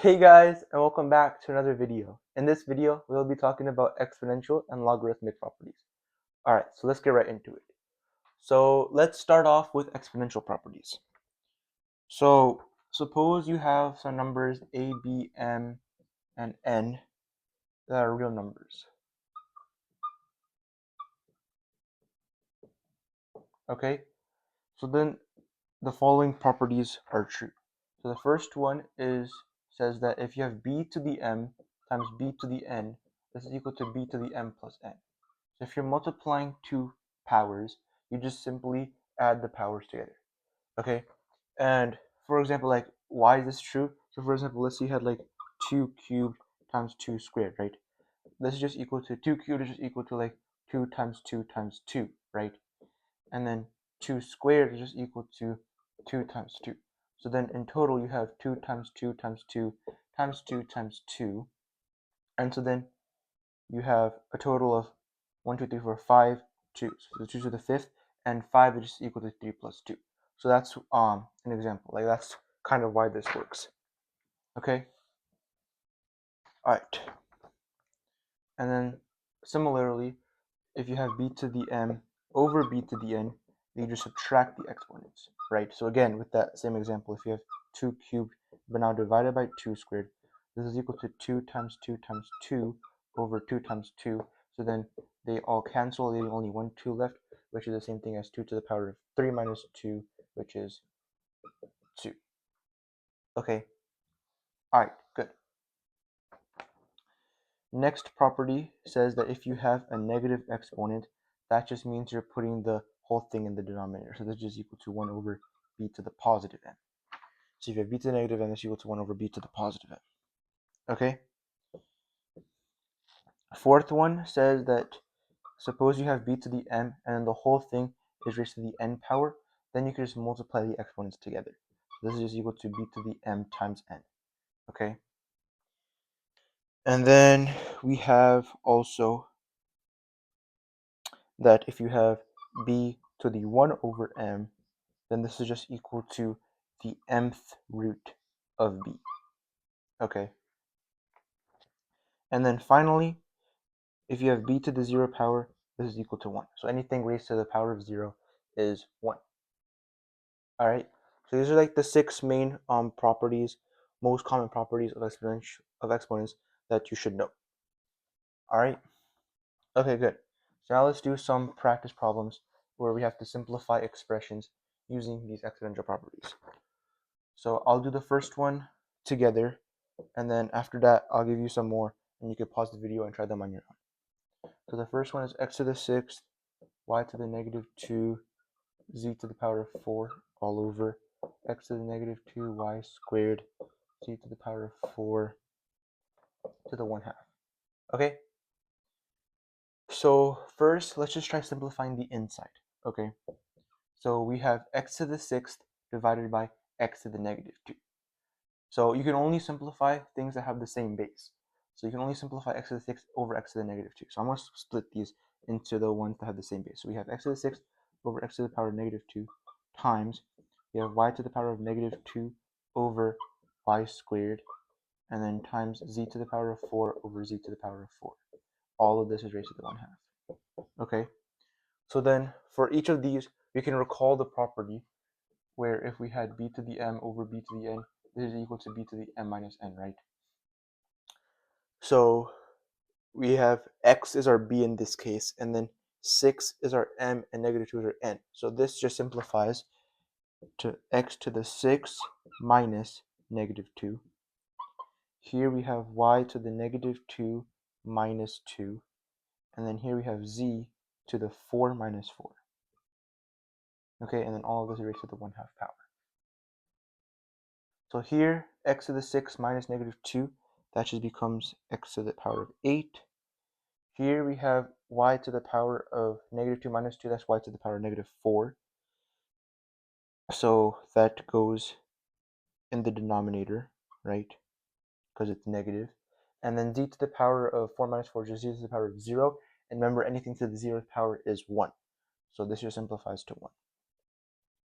Hey guys, and welcome back to another video. In this video, we'll be talking about exponential and logarithmic properties. Alright, so let's get right into it. So let's start off with exponential properties. So suppose you have some numbers a, b, m, and n that are real numbers. Okay, so then the following properties are true. So the first one says that if you have b to the m times b to the n, this is equal to b to the m plus n. So if you're multiplying two powers, you just simply add the powers together. Okay? And for example, like, why is this true? So for example, let's say you had like 2 cubed times 2 squared, right? This is just equal to 2 cubed is just equal to like 2 times 2 times 2, right? And then 2 squared is just equal to 2 times 2. So then in total you have 2 times 2 times 2 times 2 times 2. And so then you have a total of 1, 2, 3, 4, 5, 2. So 2 to the 5th, and 5 is just equal to 3 plus 2. So that's an example. Like, that's kind of why this works. Okay? Alright. And then similarly, if you have b to the m over b to the n, you just subtract the exponents, right? So again, with that same example, if you have 2 cubed but now divided by 2 squared, this is equal to 2 times 2 times 2 over 2 times 2. So then they all cancel, leaving only 1 2 left, which is the same thing as 2 to the power of 3 minus 2, which is 2. Okay, alright, good. Next property says that if you have a negative exponent, that just means you're putting the whole thing in the denominator. So this is just equal to 1 over b to the positive n. So if you have b to the negative n, that's equal to 1 over b to the positive n. Okay? Fourth one says that suppose you have b to the m and the whole thing is raised to the n power, then you can just multiply the exponents together. So this is just equal to b to the m times n. Okay? And then we have also that if you have b to the 1 over m, then this is just equal to the mth root of b. Okay. And then finally, if you have b to the 0 power, this is equal to 1. So anything raised to the power of 0 is 1. All right. So these are like the 6 main properties, most common properties of exponents that you should know. All right. Okay, good. So now let's do some practice problems where we have to simplify expressions using these exponential properties. So I'll do the first one together, and then after that I'll give you some more, and you can pause the video and try them on your own. So the first one is x to the 6th, y to the negative 2, z to the power of 4 all over x to the negative 2, y squared, z to the power of 4 to the 1/2. Okay? So first, let's just try simplifying the inside. Okay? So we have x to the 6th divided by x to the negative 2. So you can only simplify things that have the same base. So you can only simplify x to the 6th over x to the negative 2. So I'm going to split these into the ones that have the same base. So we have x to the 6th over x to the power of negative 2 times, we have y to the power of negative 2 over y squared, and then times z to the power of 4 over z to the power of 4. All of this is raised to the 1/2. Okay, so then for each of these, we can recall the property where if we had b to the m over b to the n, this is equal to b to the m minus n, right? So we have x is our b in this case, and then 6 is our m, and negative 2 is our n. So this just simplifies to x to the 6 minus negative 2. Here we have y to the negative 2 minus 2. And then here we have z to the 4 minus 4. Okay, and then all of this is raised to the 1/2 power. So here, x to the 6 minus negative 2, that just becomes x to the power of 8. Here we have y to the power of negative 2 minus 2, that's y to the power of negative 4. So that goes in the denominator, right? Because it's negative. And then z to the power of 4 minus 4 is just z to the power of 0. And remember, anything to the 0th power is 1. So this just simplifies to 1.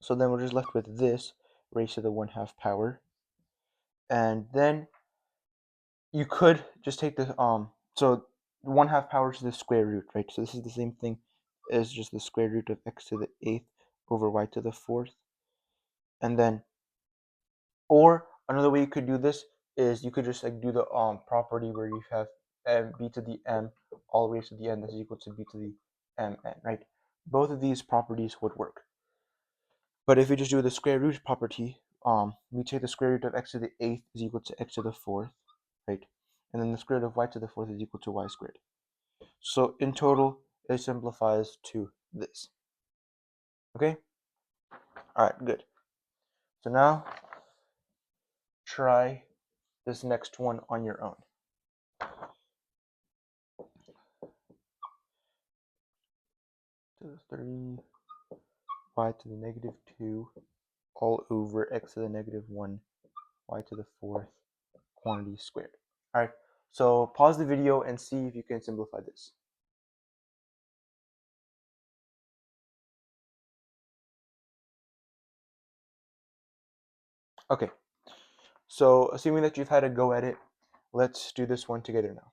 So then we're just left with this raised to the 1/2 power. And then you could just take the so 1/2 power to the square root, right? So this is the same thing as just the square root of x to the 8th over y to the 4th. And then, or another way you could do this is you could just like do the property where you have b to the m all raised to the n is equal to b to the mn, right? Both of these properties would work. But if you just do the square root property, we take the square root of x to the 8th is equal to x to the 4th, right? And then the square root of y to the 4th is equal to y squared. So in total, it simplifies to this. Okay? All right, good. So now try this next one on your own. To the 3, y to the negative 2, all over x to the negative 1, y to the 4th, quantity squared. All right, so pause the video and see if you can simplify this. Okay, so assuming that you've had a go at it, let's do this one together now.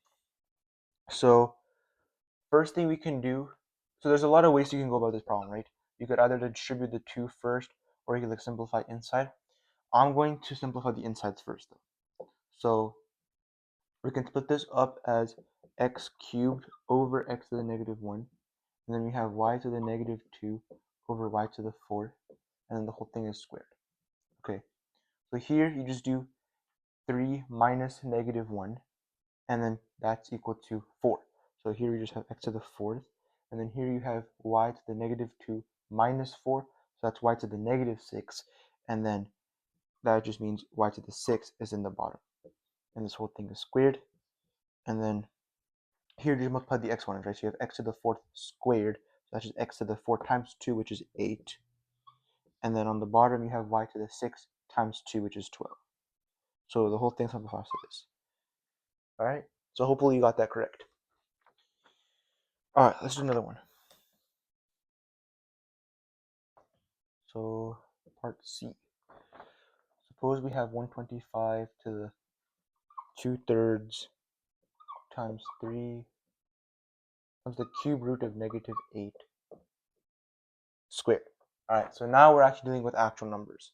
So first thing we can do, so there's a lot of ways you can go about this problem, right? You could either distribute the 2 first, or you could like simplify inside. I'm going to simplify the insides first though. So we can split this up as x cubed over x to the negative 1, and then we have y to the negative 2 over y to the 4th, and then the whole thing is squared. Okay, so here you just do 3 minus negative 1, and then that's equal to 4. So here you just have x to the 4th, and then here you have y to the negative 2 minus 4, so that's y to the negative 6, and then that just means y to the 6 is in the bottom. And this whole thing is squared, and then here you multiply the exponents, right? So you have x to the 4th squared, so that's just x to the 4 times 2, which is 8. And then on the bottom you have y to the 6 times 2, which is 12. So the whole thing simplifies to this. All right, so hopefully you got that correct. All right, let's do another one. So part C. Suppose we have 125 to the 2/3 times 3 times the cube root of negative 8 squared. All right, so now we're actually dealing with actual numbers.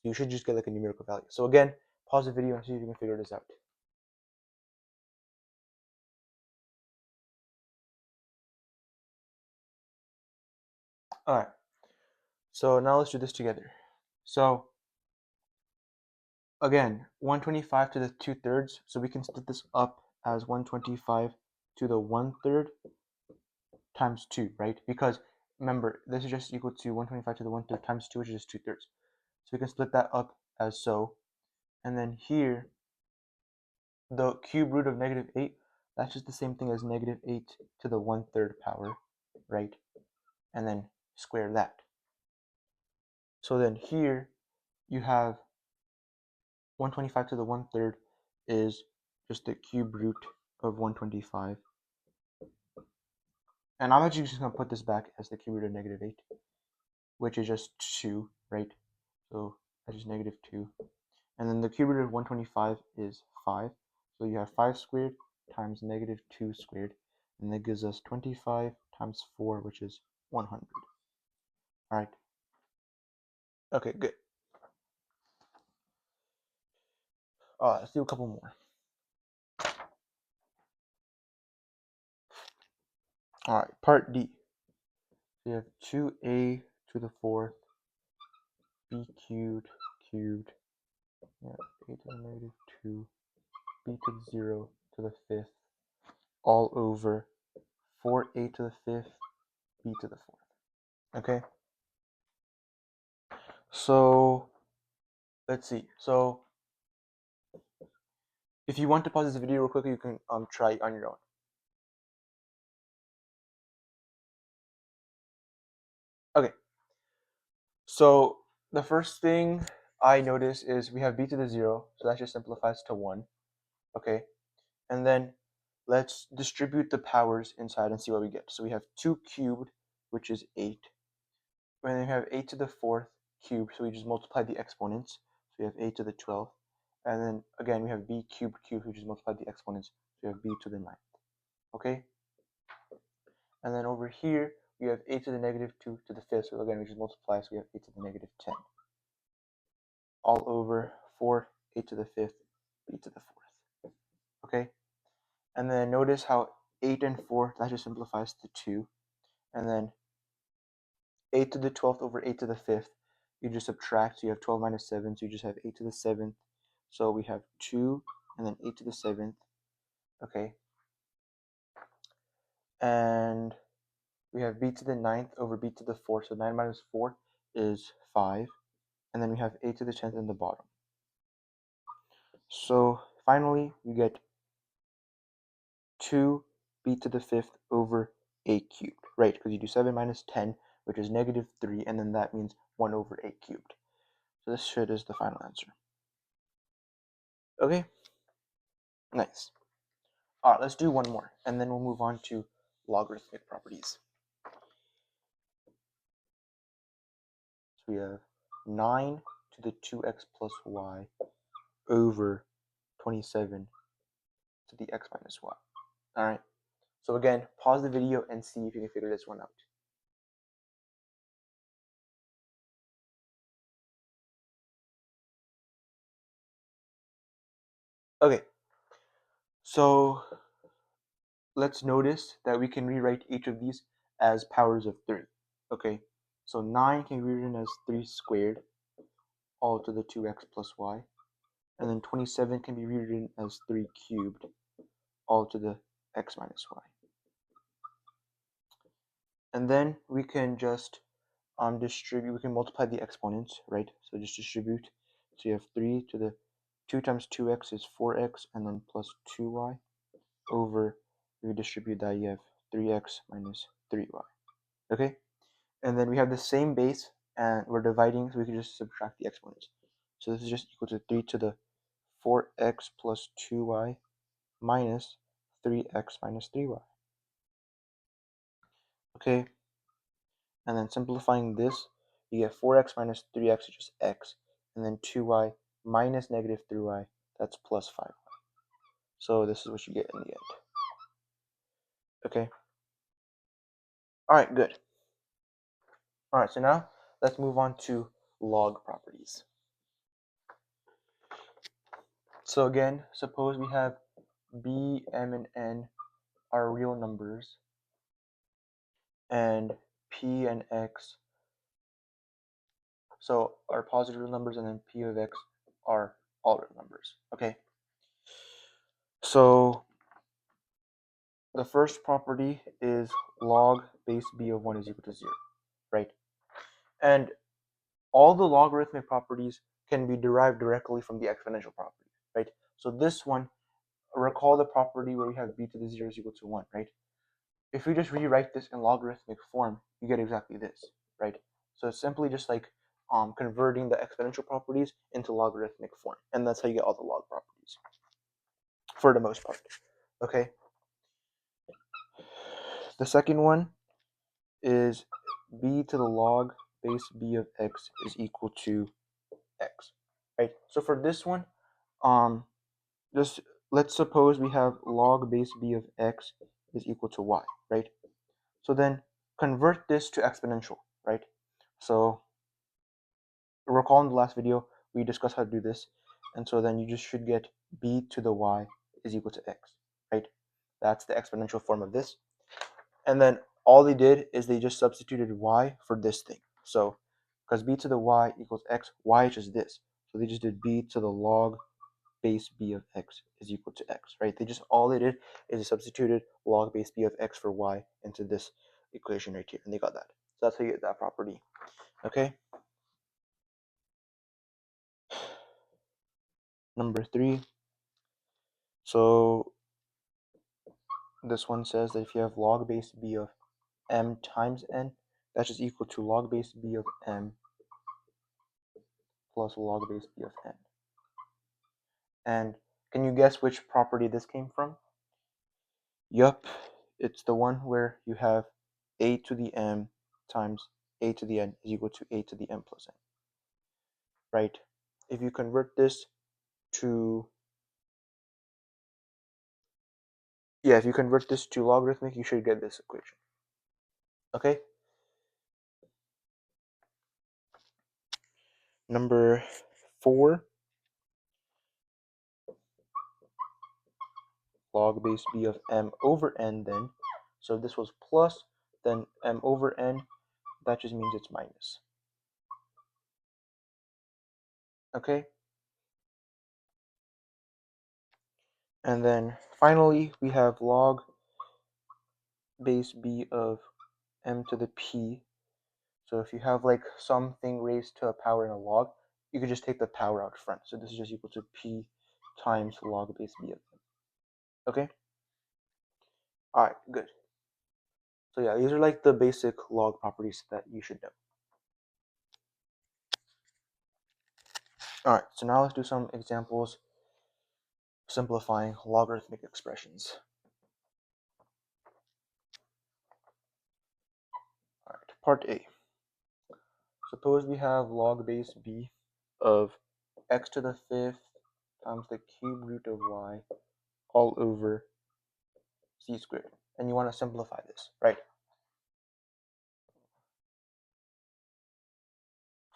You should just get like a numerical value. So again, pause the video and see if you can figure this out. All right, so now let's do this together. So again, 125 to the 2/3, so we can split this up as 125 to the 1/3 times 2, right? Because remember, this is just equal to 125 to the 1/3 times 2, which is 2/3. So we can split that up as so. And then here, the cube root of negative 8, that's just the same thing as negative 8 to the 1/3 power, right? And then square that. So then here, you have 125 to the 1/3 is just the cube root of 125. And I'm actually just going to put this back as the cube root of negative 8, which is just 2, right? So that's just negative 2. And then the cube root of 125 is 5. So you have 5 squared times negative 2 squared. And that gives us 25 times 4, which is 100. All right. Okay, good. Let's do a couple more. All right, part D. So you have 2a to the 4th, b cubed, yeah, a to the negative 2, b to the 0 to the 5th, all over 4a to the 5th, b to the 4th. Okay? So, let's see. So, if you want to pause this video real quickly, you can try it on your own. Okay. So, the first thing I notice is we have b to the 0, so that just simplifies to 1. Okay? And then let's distribute the powers inside and see what we get. So we have 2 cubed, which is 8. And then we have 8 to the 4th cubed, so we just multiply the exponents. So we have 8 to the 12th. And then again, we have b cubed, which is multiplied the exponents. So we have b to the 9th. Okay? And then over here, we have a to the negative 2 to the 5th. So again, we just multiply, so we have a to the negative 10. All over 4, a to the 5th, b to the 4th. Okay? And then notice how 8 and 4, that just simplifies to 2. And then a to the 12th over a to the 5th, you just subtract, so you have 12 minus 7, so you just have a to the 7th. So we have 2, and then a to the 7th. Okay? And we have b to the 9th over b to the 4th. So 9 minus 4 is 5. And then we have a to the 10th in the bottom. So finally, we get 2b to the 5th over a cubed, right? Because you do 7 minus 10, which is negative 3, and then that means 1 over a cubed. So this shit is the final answer. Okay? Nice. All right, let's do one more, and then we'll move on to logarithmic properties. So we have 9 to the 2x plus y over 27 to the x minus y. All right. So again, pause the video and see if you can figure this one out. Okay. So let's notice that we can rewrite each of these as powers of 3. Okay. So 9 can be written as 3 squared, all to the 2x plus y. And then 27 can be rewritten as 3 cubed, all to the x minus y. And then we can just distribute, we can multiply the exponents, right? So just distribute. So you have 3 to the 2 times 2x is 4x, and then plus 2y over, if we distribute that, you have 3x minus 3y. Okay? And then we have the same base, and we're dividing, so we can just subtract the exponents. So this is just equal to 3 to the 4x plus 2y minus 3x minus 3y. Okay? And then simplifying this, you get 4x minus 3x, which is x, and then 2y minus negative 3y, that's plus 5y. So this is what you get in the end. Okay? Alright, good. Alright, so now let's move on to log properties. So again, suppose we have b, m, and n are real numbers, and p and x, so are positive real numbers, and then p of x are all real numbers. Okay? So the first property is log base b of 1 is equal to 0, right? And all the logarithmic properties can be derived directly from the exponential property, right? So this one, recall the property where we have b to the 0 is equal to 1, right? If we just rewrite this in logarithmic form, you get exactly this, right? So it's simply just like converting the exponential properties into logarithmic form, and that's how you get all the log properties, for the most part, okay? The second one is b to the log base b of x is equal to x, right? So for this one, just let's suppose we have log base b of x is equal to y, right? So then convert this to exponential, right? So recall in the last video, we discussed how to do this, and so then you just should get b to the y is equal to x, right? That's the exponential form of this. And then all they did is they just substituted y for this thing. So because b to the y equals x, y is just this. So they just did b to the log base b of x is equal to x, right? All they did is they substituted log base b of x for y into this equation right here, and they got that. So that's how you get that property, okay? Number 3. So this one says that if you have log base b of m times n, that's just equal to log base b of m plus log base b of n. And can you guess which property this came from? Yup, it's the one where you have a to the m times a to the n is equal to a to the m plus n, right? If you convert this to, yeah, if you convert this to logarithmic, you should get this equation. Okay? Number 4, log base b of m over n then. So if this was plus, then m over n, that just means it's minus. Okay? And then finally, we have log base b of m to the p. So if you have like something raised to a power in a log, you could just take the power out front. So this is just equal to p times log base b of m. Okay? All right, good. So yeah, these are like the basic log properties that you should know. All right, so now let's do some examples simplifying logarithmic expressions. All right, part A. Suppose we have log base b of x to the 5th times the cube root of y all over c squared. And you want to simplify this, right?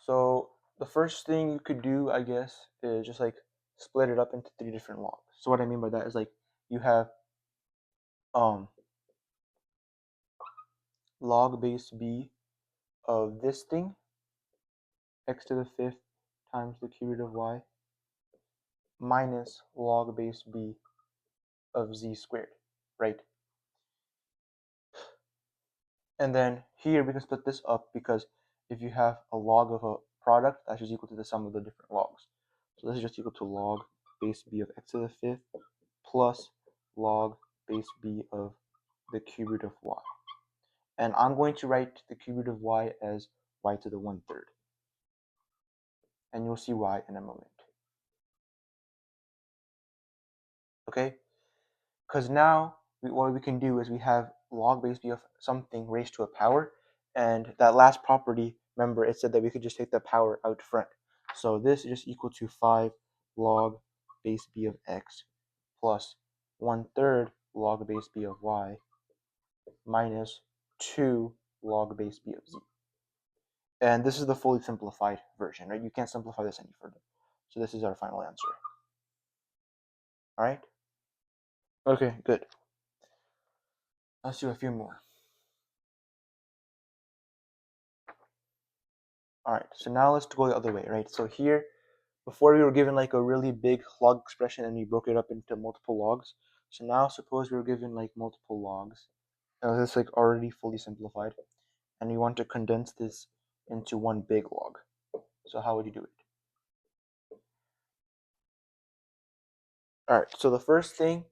So the first thing you could do, I guess, is just like split it up into 3 different logs. So what I mean by that is like you have log base b of this thing, x to the 5th times the cube root of y, minus log base b of z squared, right? And then here we can split this up because if you have a log of a product, that's just equal to the sum of the different logs. So this is just equal to log base b of x to the 5th plus log base b of the cube root of y. And I'm going to write the cube root of y as y to the 1/3. And you'll see why in a moment. Okay? Because now what we can do is we have log base b of something raised to a power, and that last property, remember, it said that we could just take the power out front. So this is just equal to 5 log base b of x plus 1/3 log base b of y minus 2 log base b of z. And this is the fully simplified version, right? You can't simplify this any further. So this is our final answer. All right? Okay, good. Let's do a few more. All right, so now let's go the other way, right? So here, before we were given like a really big log expression and we broke it up into multiple logs. So now suppose we were given like multiple logs. And this is like already fully simplified. And we want to condense this into one big log. So how would you do it? All right, so the first thing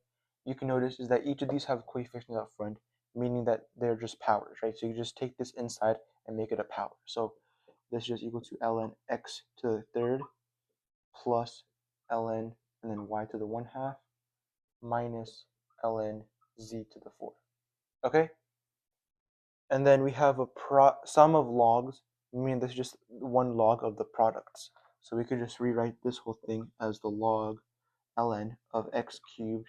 you can notice is that each of these have coefficients up front, meaning that they're just powers, right? So you just take this inside and make it a power. So this is just equal to ln x to the 3rd plus ln and then y to the 1/2 minus ln z to the 4th. Okay? And then we have a sum of logs, meaning this is just one log of the products. So we could just rewrite this whole thing as the log ln of x cubed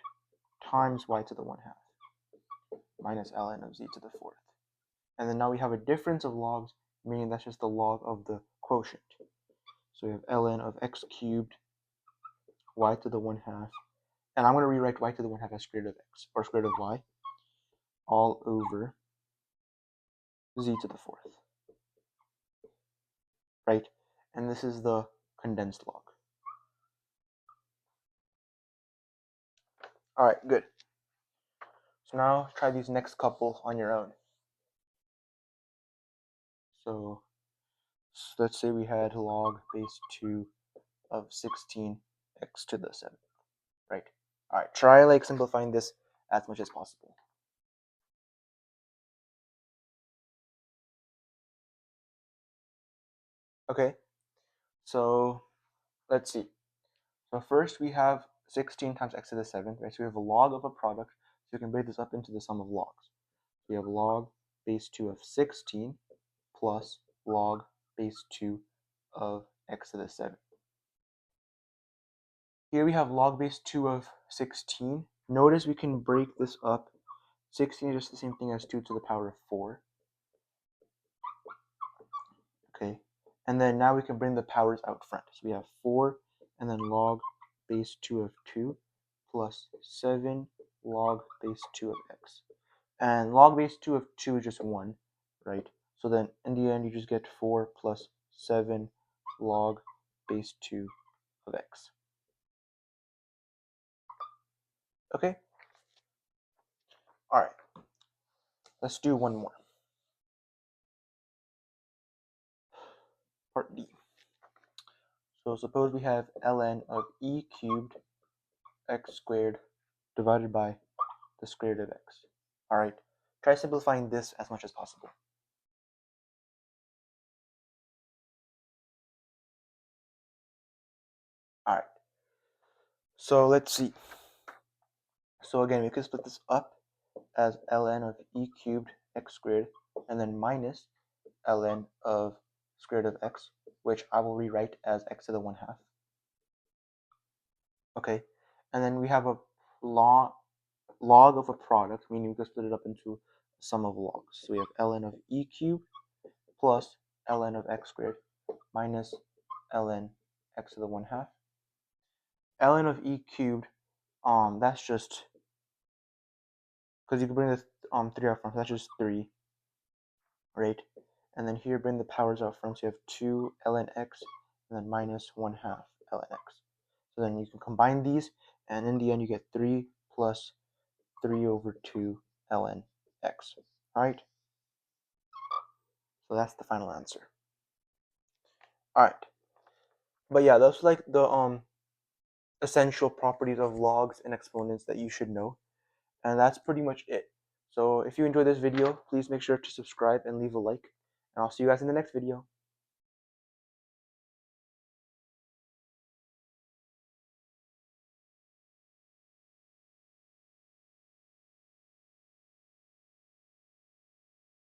times y to the 1/2 minus ln of z to the 4th. And then now we have a difference of logs, meaning that's just the log of the quotient. So we have ln of x cubed y to the 1/2, and I'm going to rewrite y to the 1/2 as square root of x, or square root of y, all over z to the 4th, right? And this is the condensed log. All right, good. So now try these next couple on your own. So let's say we had log base 2 of 16 x to the 7th, right? All right, try like simplifying this as much as possible. Okay, so let's see. So first we have 16 times x to the 7th, right? So we have a log of a product, so we can break this up into the sum of logs. We have log base 2 of 16 plus log base 2 of x to the 7th. Here we have log base 2 of 16. Notice we can break this up. 16 is just the same thing as 2 to the power of 4. Okay, and then now we can bring the powers out front. So we have 4 and then log base 2 of 2 plus 7 log base 2 of x. And log base 2 of 2 is just 1, right? So then in the end, you just get 4 plus 7 log base 2 of x. Okay? All right. Let's do one more. Part D. So suppose we have ln of e cubed x squared divided by the square root of x. All right. Try simplifying this as much as possible. All right. So let's see. So again, we can split this up as ln of e cubed x squared and then minus ln of square root of x, which I will rewrite as x to the 1/2. Okay, and then we have a log of a product, meaning we can split it up into sum of logs. So we have ln of e cubed plus ln of x squared minus ln x to the 1/2. Ln of e cubed, that's just because you can bring this 3 out front, so that's just 3, right? And then here bring the powers out front, so you have 2 ln x and then minus 1/2 ln x. So then you can combine these, and in the end you get 3 plus 3 over 2 ln x. All right? So that's the final answer. All right. But yeah, those are like the essential properties of logs and exponents that you should know. And that's pretty much it. So if you enjoyed this video, please make sure to subscribe and leave a like. And I'll see you guys in the next video.